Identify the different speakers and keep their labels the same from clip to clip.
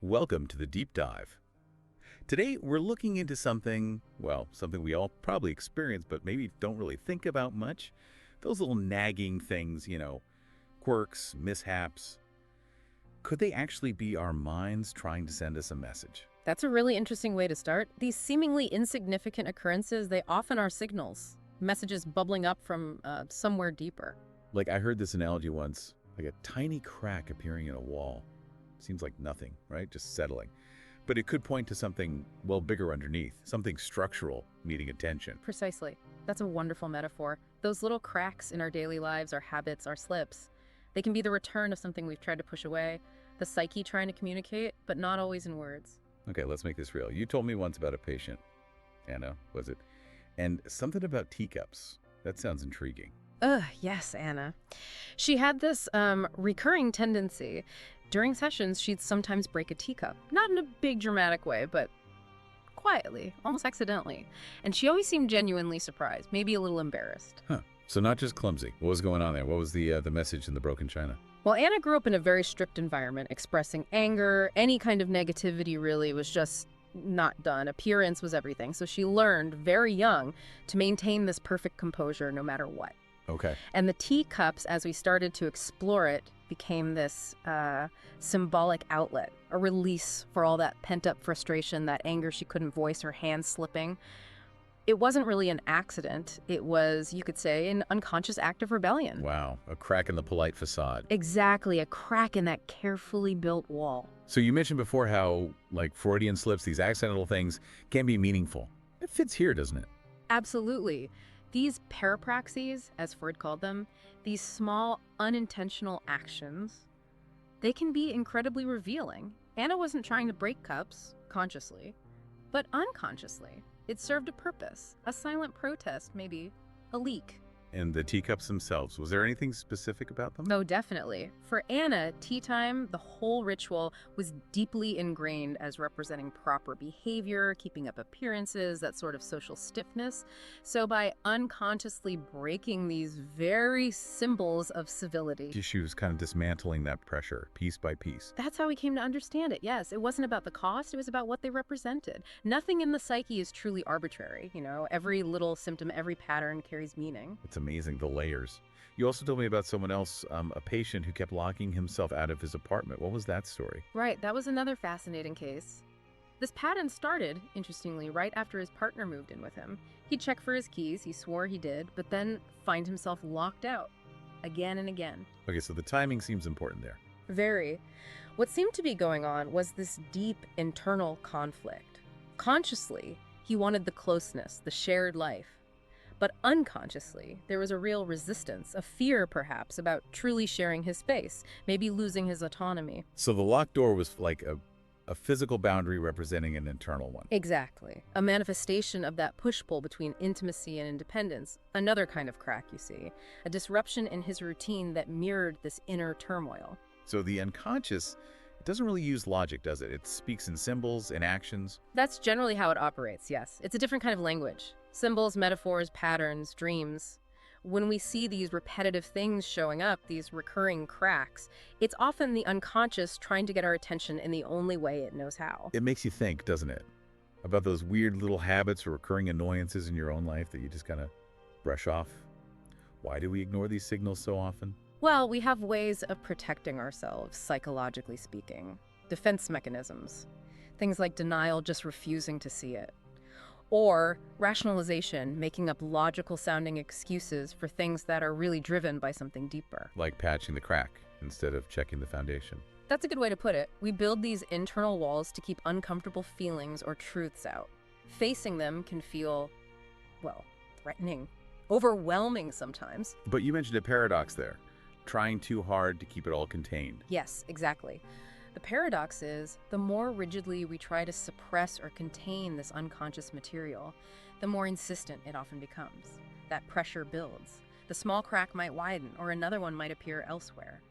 Speaker 1: Welcome to the Deep Dive. Today, we're looking into something, well, something we all probably experience, but maybe don't really think about much. Those little nagging things, quirks, mishaps. Could they actually be our minds trying to send us a message?
Speaker 2: That's a really interesting way to start. These seemingly insignificant occurrences, they often are signals, messages bubbling up from somewhere deeper.
Speaker 1: Like I heard this analogy once, like a tiny crack appearing in a wall. Seems like nothing, right? Just settling. But it could point to something, well, bigger underneath, something structural needing attention.
Speaker 2: Precisely. That's a wonderful metaphor. Those little cracks in our daily lives, our habits, our slips, they can be the return of something we've tried to push away, the psyche trying to communicate, but not always in words.
Speaker 1: Okay, let's make this real. You told me once about a patient, Anna, was it? And something about teacups. That sounds intriguing.
Speaker 2: Yes, Anna. She had this recurring tendency. During sessions, she'd sometimes break a teacup. Not in a big dramatic way, but quietly, almost accidentally. And she always seemed genuinely surprised, maybe a little embarrassed.
Speaker 1: Huh. So not just clumsy. What was going on there? What was the message in the broken china?
Speaker 2: Well, Anna grew up in a very strict environment, expressing anger, any kind of negativity really was just not done. Appearance was everything. So she learned very young to maintain this perfect composure no matter what.
Speaker 1: Okay.
Speaker 2: And the teacups, as we started to explore it, became this symbolic outlet, a release for all that pent-up frustration, that anger she couldn't voice, her hands slipping. It wasn't really an accident. It was, you could say, an unconscious act of rebellion.
Speaker 1: Wow, a crack in the polite facade.
Speaker 2: Exactly, a crack in that carefully built wall.
Speaker 1: So you mentioned before how, like Freudian slips, these accidental things can be meaningful. It fits here, doesn't it?
Speaker 2: Absolutely. These parapraxes, as Freud called them, these small, unintentional actions, they can be incredibly revealing. Anna wasn't trying to break cups, consciously, but unconsciously. It served a purpose, a silent protest, maybe, a leak.
Speaker 1: And the teacups themselves, was there anything specific about them?
Speaker 2: Oh, definitely. For Anna, tea time, the whole ritual was deeply ingrained as representing proper behavior, keeping up appearances, that sort of social stiffness. So by unconsciously breaking these very symbols of civility,
Speaker 1: She was kind of dismantling that pressure, piece by piece.
Speaker 2: that's how we came to understand it, yes. It wasn't about the cost, it was about what they represented. Nothing in the psyche is truly arbitrary, Every little symptom, every pattern carries meaning.
Speaker 1: It's amazing, the layers. You also told me about someone else, a patient who kept locking himself out of his apartment. What was that story?
Speaker 2: Right, that was another fascinating case. This pattern started, interestingly, right after his partner moved in with him. He'd check for his keys, he swore he did, but then find himself locked out, again and again.
Speaker 1: Okay, so the timing seems important there.
Speaker 2: Very. What seemed to be going on was this deep internal conflict. Consciously, he wanted the closeness, the shared life. But unconsciously, there was a real resistance, a fear perhaps, about truly sharing his space, maybe losing his autonomy.
Speaker 1: So the locked door was like a physical boundary representing an internal one.
Speaker 2: Exactly. A manifestation of that push-pull between intimacy and independence. Another kind of crack, you see. A disruption in his routine that mirrored this inner turmoil.
Speaker 1: So the unconscious, it doesn't really use logic, does it? It speaks in symbols, in actions.
Speaker 2: That's generally how it operates, yes. It's a different kind of language. Symbols, metaphors, patterns, dreams. When we see these repetitive things showing up, these recurring cracks, it's often the unconscious trying to get our attention in the only way it knows how.
Speaker 1: It makes you think, doesn't it? About those weird little habits or recurring annoyances in your own life that you just kind of brush off. Why do we ignore these signals so often?
Speaker 2: Well, we have ways of protecting ourselves, psychologically speaking. Defense mechanisms. Things like denial, just refusing to see it. Or rationalization, making up logical-sounding excuses for things that are really driven by something deeper.
Speaker 1: Like patching the crack instead of checking the foundation.
Speaker 2: That's a good way to put it. We build these internal walls to keep uncomfortable feelings or truths out. Facing them can feel, well, threatening, overwhelming sometimes.
Speaker 1: But you mentioned a paradox there. Trying too hard to keep it all contained.
Speaker 2: Yes, exactly. The paradox is, the more rigidly we try to suppress or contain this unconscious material, the more insistent it often becomes. That pressure builds. The small crack might widen, or another one might appear elsewhere.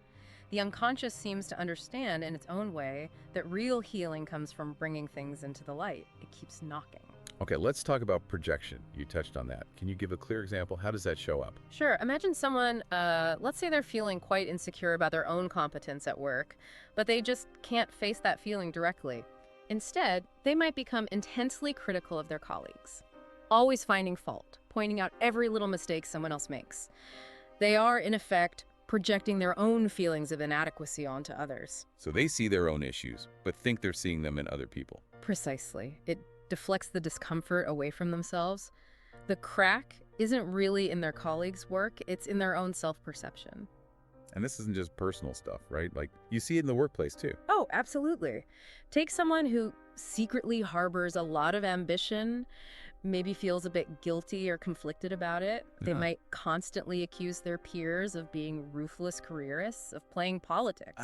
Speaker 2: The unconscious seems to understand in its own way that real healing comes from bringing things into the light. It keeps knocking.
Speaker 1: Okay, let's talk about projection. You touched on that. Can you give a clear example? How does that show up?
Speaker 2: Sure, imagine someone, let's say they're feeling quite insecure about their own competence at work, but they just can't face that feeling directly. Instead, they might become intensely critical of their colleagues, always finding fault, pointing out every little mistake someone else makes. They are, in effect, projecting their own feelings of inadequacy onto others.
Speaker 1: So they see their own issues, but think they're seeing them in other people.
Speaker 2: Precisely. It deflects the discomfort away from themselves. The crack isn't really in their colleagues' work, it's in their own self-perception.
Speaker 1: And this isn't just personal stuff, right? Like, you see it in the workplace, too.
Speaker 2: Oh, absolutely. Take someone who secretly harbors a lot of ambition, maybe feels a bit guilty or conflicted about it. They might constantly accuse their peers of being ruthless careerists, of playing politics.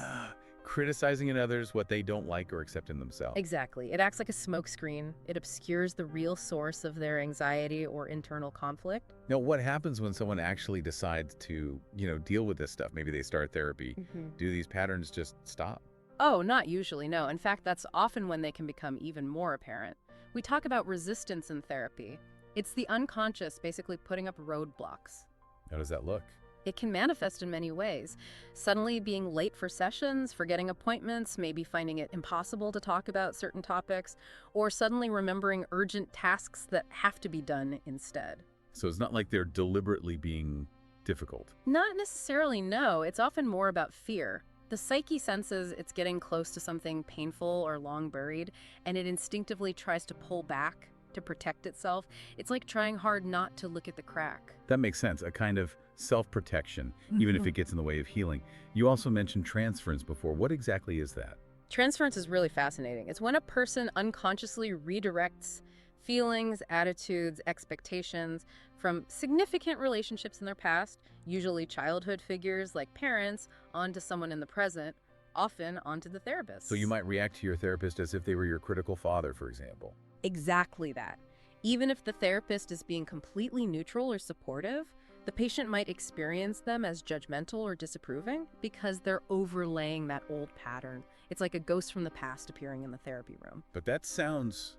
Speaker 1: Criticizing in others what they don't like or accept in themselves.
Speaker 2: Exactly. It acts like a smokescreen. It obscures the real source of their anxiety or internal conflict.
Speaker 1: Now, what happens when someone actually decides to, deal with this stuff? Maybe they start therapy. Do these patterns just stop?
Speaker 2: Oh, not usually, no. In fact, that's often when they can become even more apparent. We talk about resistance in therapy. It's the unconscious basically putting up roadblocks.
Speaker 1: How does that look?
Speaker 2: It can manifest in many ways. Suddenly being late for sessions, forgetting appointments, maybe finding it impossible to talk about certain topics, or suddenly remembering urgent tasks that have to be done instead.
Speaker 1: So it's not like they're deliberately being difficult.
Speaker 2: Not necessarily, no. It's often more about fear. The psyche senses it's getting close to something painful or long buried, and it instinctively tries to pull back to protect itself. It's like trying hard not to look at the crack.
Speaker 1: That makes sense. A kind of self-protection, even if it gets in the way of healing. You also mentioned transference before. What exactly is that?
Speaker 2: Transference is really fascinating. It's when a person unconsciously redirects feelings, attitudes, expectations from significant relationships in their past, usually childhood figures like parents, onto someone in the present, often onto the therapist.
Speaker 1: So you might react to your therapist as if they were your critical father, for example.
Speaker 2: Exactly that. Even if the therapist is being completely neutral or supportive, the patient might experience them as judgmental or disapproving because they're overlaying that old pattern. It's like a ghost from the past appearing in the therapy room.
Speaker 1: But that sounds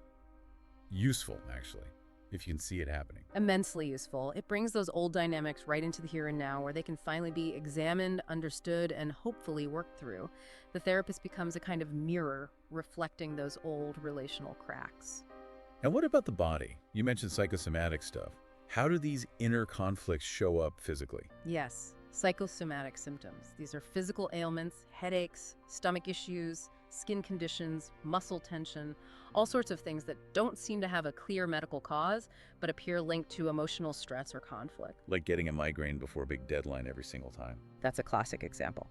Speaker 1: useful, actually, if you can see it happening.
Speaker 2: Immensely useful. It brings those old dynamics right into the here and now where they can finally be examined, understood, and hopefully worked through. The therapist becomes a kind of mirror reflecting those old relational cracks.
Speaker 1: And what about the body? You mentioned psychosomatic stuff. How do these inner conflicts show up physically?
Speaker 2: Yes, psychosomatic symptoms. These are physical ailments, headaches, stomach issues, skin conditions, muscle tension, all sorts of things that don't seem to have a clear medical cause, but appear linked to emotional stress or conflict.
Speaker 1: Like getting a migraine before a big deadline every single time.
Speaker 2: That's a classic example.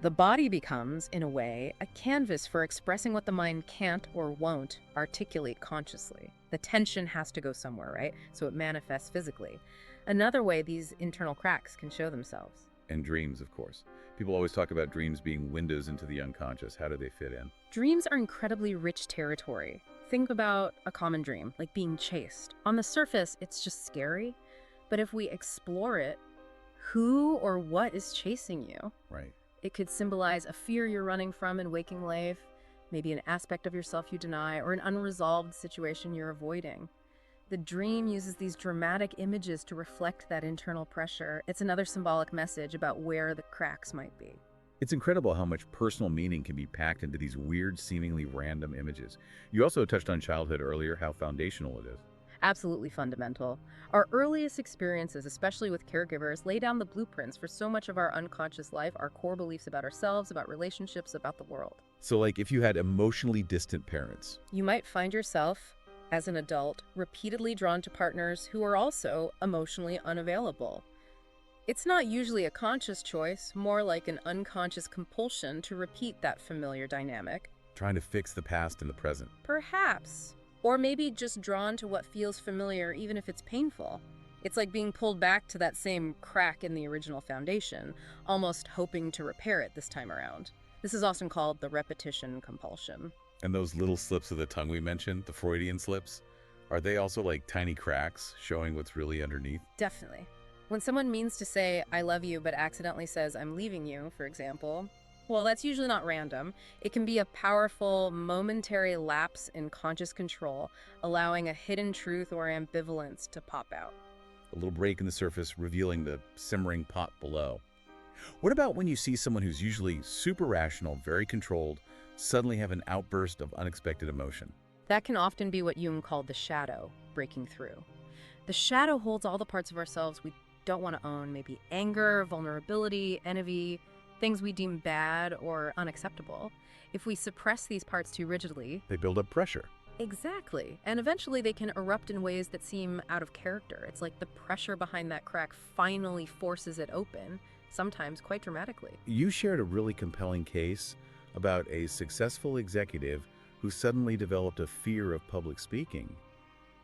Speaker 2: The body becomes, in a way, a canvas for expressing what the mind can't or won't articulate consciously. The tension has to go somewhere, right? So it manifests physically. Another way these internal cracks can show themselves.
Speaker 1: And dreams, of course. People always talk about dreams being windows into the unconscious. How do they fit in?
Speaker 2: Dreams are incredibly rich territory. Think about a common dream, like being chased. On the surface, it's just scary. But if we explore it, who or what is chasing you?
Speaker 1: Right.
Speaker 2: It could symbolize a fear you're running from in waking life, maybe an aspect of yourself you deny, or an unresolved situation you're avoiding. The dream uses these dramatic images to reflect that internal pressure. It's another symbolic message about where the cracks might be.
Speaker 1: It's incredible how much personal meaning can be packed into these weird, seemingly random images. You also touched on childhood earlier, how foundational it is.
Speaker 2: Absolutely fundamental. Our earliest experiences, especially with caregivers, lay down the blueprints for so much of our unconscious life, our core beliefs about ourselves, about relationships, about the world.
Speaker 1: So like if you had emotionally distant parents.
Speaker 2: You might find yourself, as an adult, repeatedly drawn to partners who are also emotionally unavailable. It's not usually a conscious choice, more like an unconscious compulsion to repeat that familiar dynamic.
Speaker 1: Trying to fix the past in the present.
Speaker 2: Perhaps. Or maybe just drawn to what feels familiar even if it's painful. It's like being pulled back to that same crack in the original foundation, almost hoping to repair it this time around. This is often called the repetition compulsion.
Speaker 1: And those little slips of the tongue we mentioned, the Freudian slips, are they also like tiny cracks showing what's really underneath?
Speaker 2: Definitely. When someone means to say, I love you, but accidentally says, I'm leaving you, for example, Well, that's usually not random. It can be a powerful, momentary lapse in conscious control, allowing a hidden truth or ambivalence to pop out.
Speaker 1: A little break in the surface revealing the simmering pot below. What about when you see someone who's usually super rational, very controlled, suddenly have an outburst of unexpected emotion?
Speaker 2: That can often be what Jung called the shadow breaking through. The shadow holds all the parts of ourselves we don't want to own, maybe anger, vulnerability, envy, things we deem bad or unacceptable. If we suppress these parts too rigidly,
Speaker 1: They build up pressure.
Speaker 2: exactly, and eventually they can erupt in ways that seem out of character. It's like the pressure behind that crack finally forces it open, sometimes quite dramatically.
Speaker 1: You shared a really compelling case about a successful executive who suddenly developed a fear of public speaking.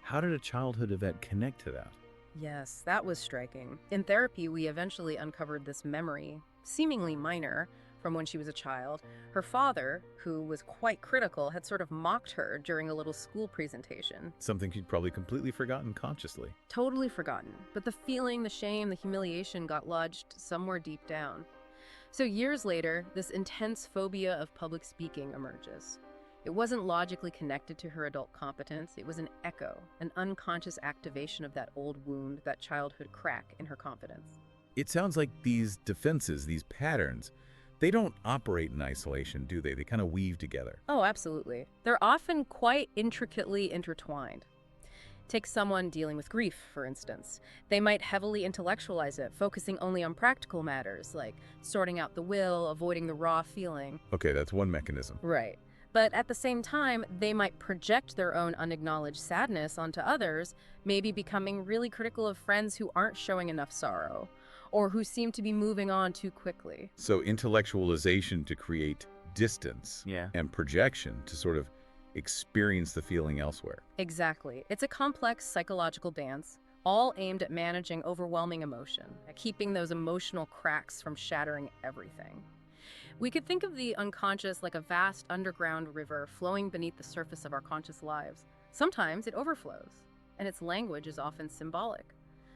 Speaker 1: How did a childhood event connect to that?
Speaker 2: Yes, that was striking. In therapy, we eventually uncovered this memory, seemingly minor, from when she was a child. Her father, who was quite critical, had sort of mocked her during a little school presentation.
Speaker 1: Something she'd probably completely forgotten consciously.
Speaker 2: Totally forgotten, but the feeling, the shame, the humiliation got lodged somewhere deep down. So years later, this intense phobia of public speaking emerges. It wasn't logically connected to her adult competence. It was an echo, an unconscious activation of that old wound, that childhood crack in her confidence.
Speaker 1: It sounds like these defenses, these patterns, they don't operate in isolation, do they? They kind of weave together.
Speaker 2: Oh, absolutely. They're often quite intricately intertwined. Take someone dealing with grief, for instance. They might heavily intellectualize it, focusing only on practical matters, like sorting out the will, avoiding the raw feeling.
Speaker 1: Okay, that's one mechanism.
Speaker 2: Right. But at the same time, they might project their own unacknowledged sadness onto others, maybe becoming really critical of friends who aren't showing enough sorrow, or who seem to be moving on too quickly.
Speaker 1: So intellectualization to create distance and projection to sort of experience the feeling elsewhere.
Speaker 2: Exactly. It's a complex psychological dance, all aimed at managing overwhelming emotion, at keeping those emotional cracks from shattering everything. We could think of the unconscious like a vast underground river flowing beneath the surface of our conscious lives. Sometimes it overflows, and its language is often symbolic.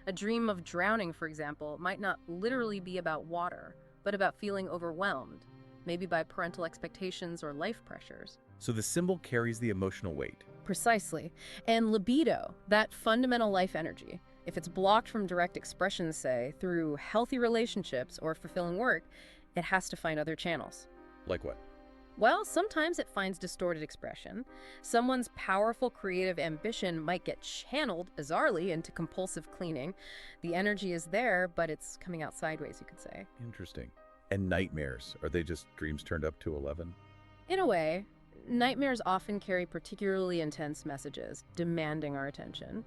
Speaker 2: A dream of drowning, for example, might not literally be about water, but about feeling overwhelmed, maybe by parental expectations or life pressures.
Speaker 1: So the symbol carries the emotional weight.
Speaker 2: Precisely. And libido, that fundamental life energy, if it's blocked from direct expression, say, through healthy relationships or fulfilling work, it has to find other channels.
Speaker 1: Like what?
Speaker 2: Well, sometimes it finds distorted expression. Someone's powerful creative ambition might get channeled bizarrely into compulsive cleaning. The energy is there, but it's coming out sideways, you could say.
Speaker 1: Interesting. And nightmares, are they just dreams turned up to 11?
Speaker 2: In a way, nightmares often carry particularly intense messages, demanding our attention.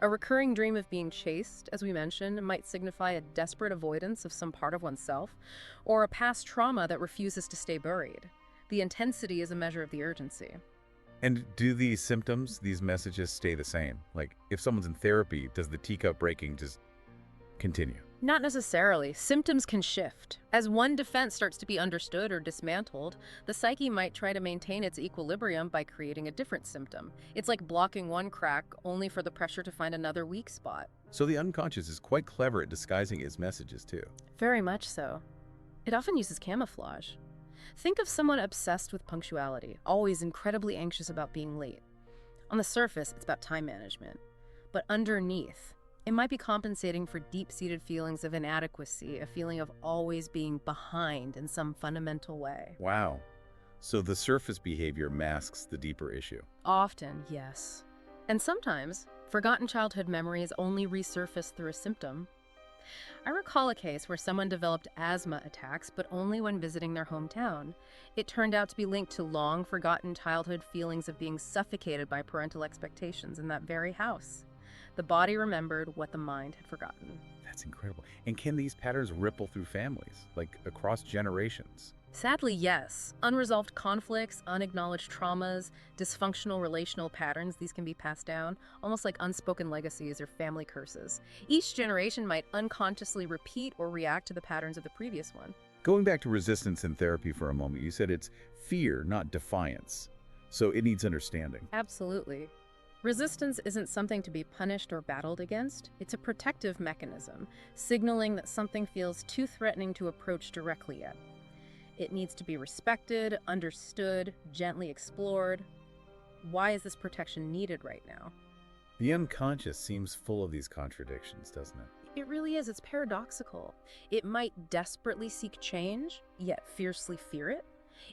Speaker 2: A recurring dream of being chased, as we mentioned, might signify a desperate avoidance of some part of oneself, or a past trauma that refuses to stay buried. The intensity is a measure of the urgency.
Speaker 1: And do these symptoms, these messages stay the same? Like, if someone's in therapy, does the teacup breaking just continue?
Speaker 2: Not necessarily. Symptoms can shift. As one defense starts to be understood or dismantled, the psyche might try to maintain its equilibrium by creating a different symptom. It's like blocking one crack only for the pressure to find another weak spot.
Speaker 1: So the unconscious is quite clever at disguising its messages, too.
Speaker 2: Very much so. It often uses camouflage. Think of someone obsessed with punctuality, always incredibly anxious about being late. On the surface, it's about time management. But underneath, it might be compensating for deep-seated feelings of inadequacy, a feeling of always being behind in some fundamental way.
Speaker 1: Wow. So the surface behavior masks the deeper issue.
Speaker 2: Often, yes. And sometimes, forgotten childhood memories only resurface through a symptom. I recall a case where someone developed asthma attacks, but only when visiting their hometown. It turned out to be linked to long-forgotten childhood feelings of being suffocated by parental expectations in that very house. The body remembered what the mind had forgotten.
Speaker 1: That's incredible. And can these patterns ripple through families, like across generations?
Speaker 2: Sadly, yes. Unresolved conflicts, unacknowledged traumas, dysfunctional relational patterns, these can be passed down, almost like unspoken legacies or family curses. Each generation might unconsciously repeat or react to the patterns of the previous one.
Speaker 1: Going back to resistance in therapy for a moment, you said it's fear, not defiance. So it needs understanding.
Speaker 2: Absolutely. Resistance isn't something to be punished or battled against. It's a protective mechanism, signaling that something feels too threatening to approach directly at. It needs to be respected, understood, gently explored. Why is this protection needed right now?
Speaker 1: The unconscious seems full of these contradictions, doesn't it?
Speaker 2: It really is. It's paradoxical. It might desperately seek change, yet fiercely fear it.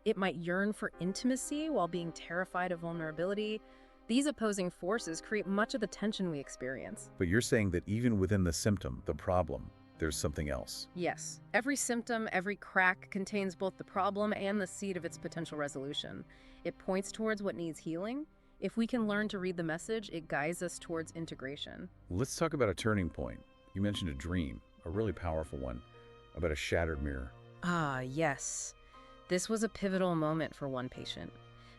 Speaker 2: It might yearn for intimacy while being terrified of vulnerability. These opposing forces create much of the tension we experience.
Speaker 1: But you're saying that even within the symptom, the problem, there's something else.
Speaker 2: Yes, every symptom, every crack contains both the problem and the seed of its potential resolution. It points towards what needs healing. If we can learn to read the message, it guides us towards integration.
Speaker 1: Let's talk about a turning point. You mentioned a dream, a really powerful one, about a shattered mirror.
Speaker 2: Ah, yes. This was a pivotal moment for one patient.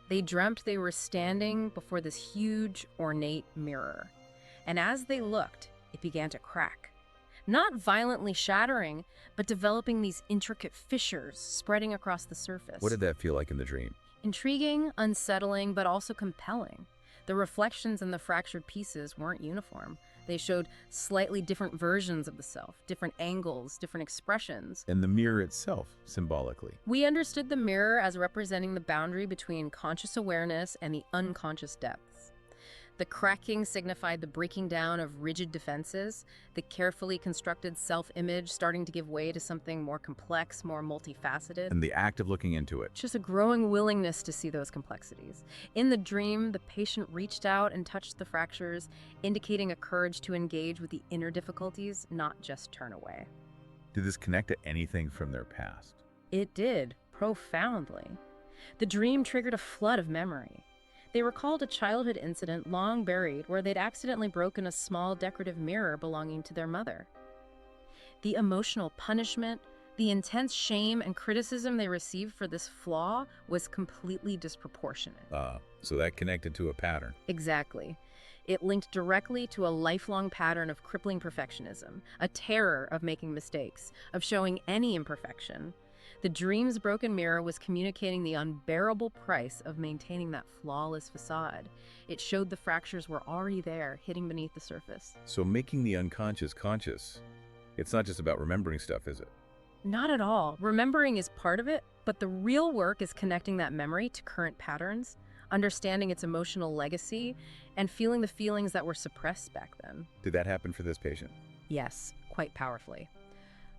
Speaker 2: They dreamt they were standing before this huge, ornate mirror. And as they looked, it began to crack. Not violently shattering, but developing these intricate fissures spreading across the surface.
Speaker 1: What did that feel like in the dream?
Speaker 2: Intriguing, unsettling, but also compelling. The reflections in the fractured pieces weren't uniform. They showed slightly different versions of the self, different angles, different expressions.
Speaker 1: And the mirror itself, symbolically.
Speaker 2: We understood the mirror as representing the boundary between conscious awareness and the unconscious depths. The cracking signified the breaking down of rigid defenses, the carefully constructed self-image starting to give way to something more complex, more multifaceted.
Speaker 1: And the act of looking into it.
Speaker 2: Just a growing willingness to see those complexities. In the dream, the patient reached out and touched the fractures, indicating a courage to engage with the inner difficulties, not just turn away.
Speaker 1: Did this connect to anything from their past?
Speaker 2: It did, profoundly. The dream triggered a flood of memory. They recalled a childhood incident long buried where they'd accidentally broken a small decorative mirror belonging to their mother. The emotional punishment, the intense shame and criticism they received for this flaw was completely disproportionate.
Speaker 1: So that connected to a pattern.
Speaker 2: Exactly. It linked directly to a lifelong pattern of crippling perfectionism, a terror of making mistakes, of showing any imperfection. The dream's broken mirror was communicating the unbearable price of maintaining that flawless facade. It showed the fractures were already there, hitting beneath the surface.
Speaker 1: So making the unconscious conscious, it's not just about remembering stuff, is it?
Speaker 2: Not at all. Remembering is part of it, but the real work is connecting that memory to current patterns, understanding its emotional legacy, and feeling the feelings that were suppressed back then.
Speaker 1: Did that happen for this patient?
Speaker 2: Yes, quite powerfully.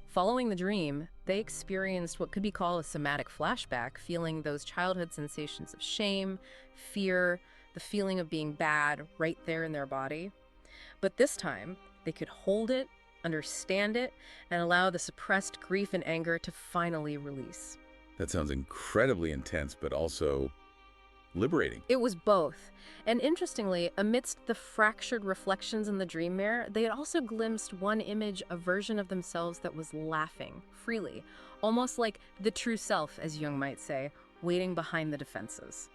Speaker 2: Following the dream, they experienced what could be called a somatic flashback, feeling those childhood sensations of shame, fear, the feeling of being bad right there in their body. But this time, they could hold it, understand it, and allow the suppressed grief and anger to finally release.
Speaker 1: That sounds incredibly intense, but also liberating.
Speaker 2: It was both. And interestingly, amidst the fractured reflections in the dream mirror, they had also glimpsed one image, a version of themselves that was laughing freely, almost like the true self, as Jung might say, waiting behind the defenses.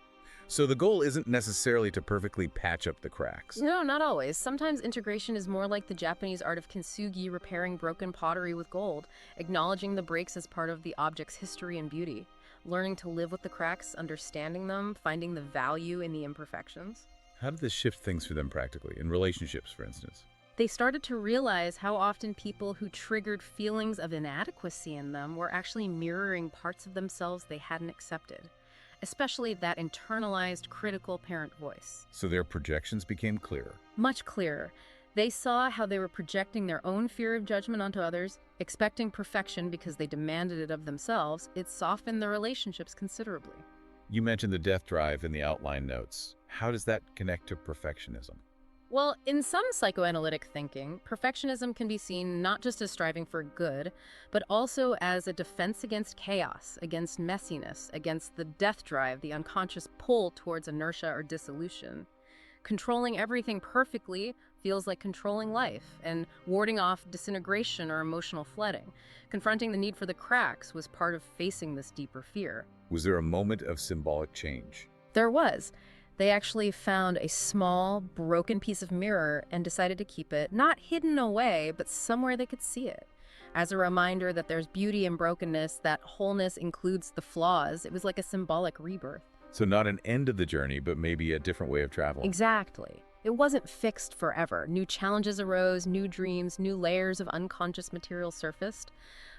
Speaker 1: So the goal isn't necessarily to perfectly patch up the cracks.
Speaker 2: No, not always. Sometimes integration is more like the Japanese art of kintsugi, repairing broken pottery with gold, acknowledging the breaks as part of the object's history and beauty. Learning to live with the cracks, understanding them, finding the value in the imperfections.
Speaker 1: How did this shift things for them practically, in relationships, for instance?
Speaker 2: They started to realize how often people who triggered feelings of inadequacy in them were actually mirroring parts of themselves they hadn't accepted, especially that internalized critical parent voice.
Speaker 1: So their projections became clearer.
Speaker 2: Much clearer. They saw how they were projecting their own fear of judgment onto others, expecting perfection because they demanded it of themselves. It softened their relationships considerably.
Speaker 1: You mentioned the death drive in the outline notes. How does that connect to perfectionism?
Speaker 2: Well, in some psychoanalytic thinking, perfectionism can be seen not just as striving for good, but also as a defense against chaos, against messiness, against the death drive, the unconscious pull towards inertia or dissolution. Controlling everything perfectly feels like controlling life, and warding off disintegration or emotional flooding. Confronting the need for the cracks was part of facing this deeper fear.
Speaker 1: Was there a moment of symbolic change?
Speaker 2: There was. They actually found a small, broken piece of mirror and decided to keep it, not hidden away, but somewhere they could see it. As a reminder that there's beauty in brokenness, that wholeness includes the flaws. It was like a symbolic rebirth.
Speaker 1: So not an end of the journey, but maybe a different way of traveling.
Speaker 2: Exactly. It wasn't fixed forever. New challenges arose, new dreams, new layers of unconscious material surfaced.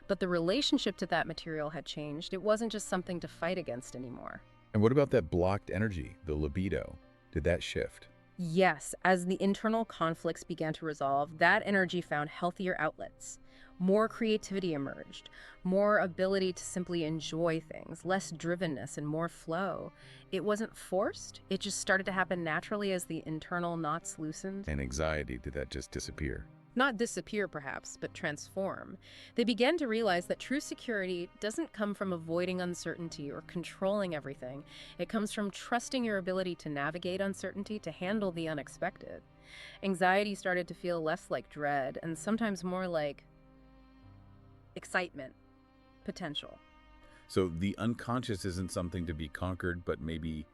Speaker 2: But the relationship to that material had changed. It wasn't just something to fight against anymore.
Speaker 1: And what about that blocked energy, the libido? Did that shift?
Speaker 2: Yes, as the internal conflicts began to resolve, that energy found healthier outlets. More creativity emerged, more ability to simply enjoy things, less drivenness and more flow. It wasn't forced, it just started to happen naturally as the internal knots loosened.
Speaker 1: And anxiety, did that just disappear?
Speaker 2: Not disappear, perhaps, but transform. They began to realize that true security doesn't come from avoiding uncertainty or controlling everything. It comes from trusting your ability to navigate uncertainty, to handle the unexpected. Anxiety started to feel less like dread and sometimes more like excitement, potential.
Speaker 1: So the unconscious isn't something to be conquered, but maybe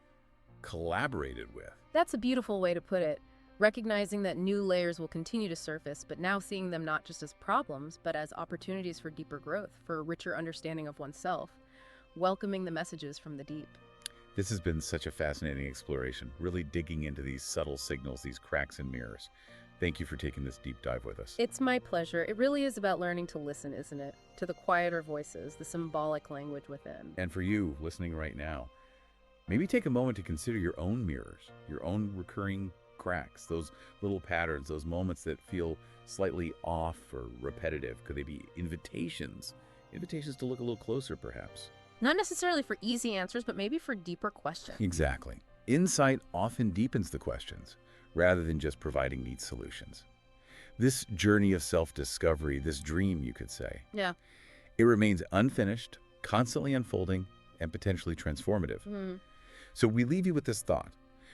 Speaker 1: collaborated with.
Speaker 2: That's a beautiful way to put it. Recognizing that new layers will continue to surface, but now seeing them not just as problems, but as opportunities for deeper growth, for a richer understanding of oneself, welcoming the messages from the deep.
Speaker 1: This has been such a fascinating exploration, really digging into these subtle signals, these cracks and mirrors. Thank you for taking this deep dive with us.
Speaker 2: It's my pleasure. It really is about learning to listen, isn't it? To the quieter voices, the symbolic language within.
Speaker 1: And for you, listening right now, maybe take a moment to consider your own mirrors, your own recurring cracks, those little patterns, those moments that feel slightly off or repetitive. Could they be invitations? Invitations to look a little closer, perhaps.
Speaker 2: Not necessarily for easy answers, but maybe for deeper questions.
Speaker 1: Exactly. Insight often deepens the questions, rather than just providing neat solutions. This journey of self-discovery, this dream, you could say,
Speaker 2: Yeah.
Speaker 1: it remains unfinished, constantly unfolding, and potentially transformative. So we leave you with this thought.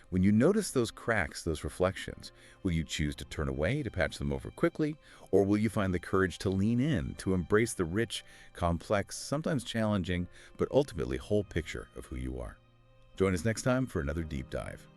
Speaker 1: When you notice those cracks, those reflections, will you choose to turn away, to patch them over quickly, or will you find the courage to lean in, to embrace the rich, complex, sometimes challenging, but ultimately whole picture of who you are? Join us next time for another deep dive.